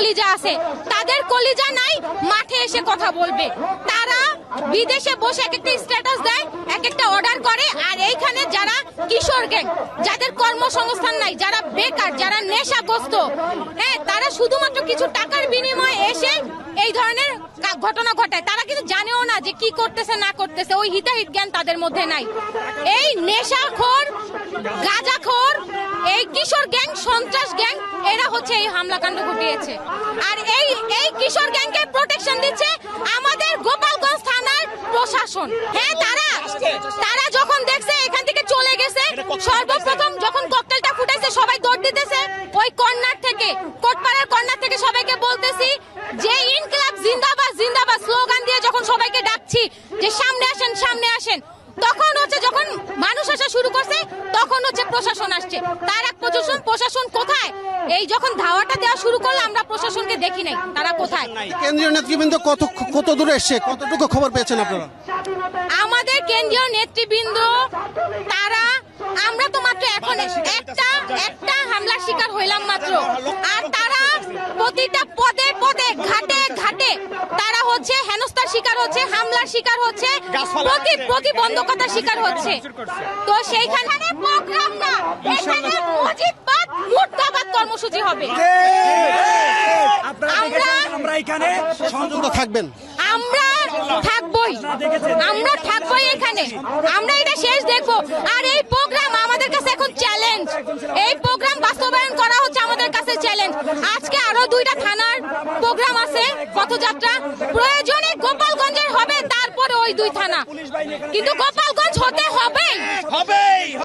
কলিজা আছে, তাদের কলিজা নাই, মাঠে এসে কথা বলবে। তারা বিদেশে বসে এক একটা স্ট্যাটাস দেয়, এক একটা অর্ডার করে, আর এইখানে যারা কিশোর গ্যাং, যাদের কর্মসংস্থান নাই, যারা বেকার, যারা নেশাগ্রস্ত, হ্যাঁ, তারা শুধুমাত্র কিছু টাকার বিনিময়ে এসে এই ধরনের ঘটনা ঘটায়। তারা কিন্তু জানেও না যে কি করতেছে না করতেছে, ওই হিতাহিত জ্ঞান তাদের মধ্যে নাই। এই নেশাখোর, গাঁজাখোর, এই কিশোর গ্যাং, সন্ত্রাস গ্যাং, এরা হচ্ছে এই হামলাকাণ্ড ঘটিয়েছে। আর এই কিশোর গ্যাংকে প্রোটেকশন দিচ্ছে আমাদের গোপালগঞ্জ থানার প্রশাসন। হ্যাঁ, তারা যখন দেখছে এখান থেকে চলে গেছে, সর্বপ্রথম যখন ককটেলটা ফুটাইছে সবাই দৌড় দিতেছে ওই কর্নার থেকে, কোটপাড়ার কর্নার থেকে সবাইকে বলতেছি যে ইনকিলাব জিন্দাবাদ জিন্দাবাদ স্লোগান দিয়ে যখন সবাইকে ডাকছি যে সামনে আসেন সামনে আসেন, তখন হচ্ছে যখন মানুষ আসা শুরু করছে তখন হচ্ছে প্রশাসন আসছে। তার এক প্রশাসন কোথায়? এই যখন ধাওয়াটা দেওয়া শুরু করলো আমরা প্রশাসনকে দেখি নাই, তারা কোথায়? কেন্দ্রীয় নেতৃবৃন্দ কত দূরে এসছে, কতটুকু খবর পেয়েছেন আপনারা? আমাদের কেন্দ্রীয় নেতৃবৃন্দ তারা, আমরা তো মাত্র এখন একটা হামলার শিকার হইলাম মাত্র, আর তারা প্রতিটা পদে পদে ঘাটে ঘাটে তারা হচ্ছে হেনস্থার শিকার হচ্ছে, হামলার শিকার হচ্ছে, প্রতিবন্ধকতার শিকার হচ্ছে। তো সেইখানে প্রোগ্রাম না, এখানে মুজিববাদ মুর্দাবাদ কর্মসূচি হবে। আমরা এখানে সংযুক্ত থাকবেন, আমরা থাকবোই এখানে, আমরা এটা শেষ দেখবো। আর এই প্রোগ্রাম আমাদের কাছে এখন চ্যালেঞ্জ, এই প্রোগ্রাম বাস্তবায়ন করা হচ্ছে আমাদের কাছে চ্যালেঞ্জ। আজকে আরো 2টা থানার প্রোগ্রাম আছে, পথযাত্রা, প্রয়োজনে গোপালগঞ্জের হবে, তারপরে ওই 2 থানা, কিন্তু গোপালগঞ্জ হতে হবে।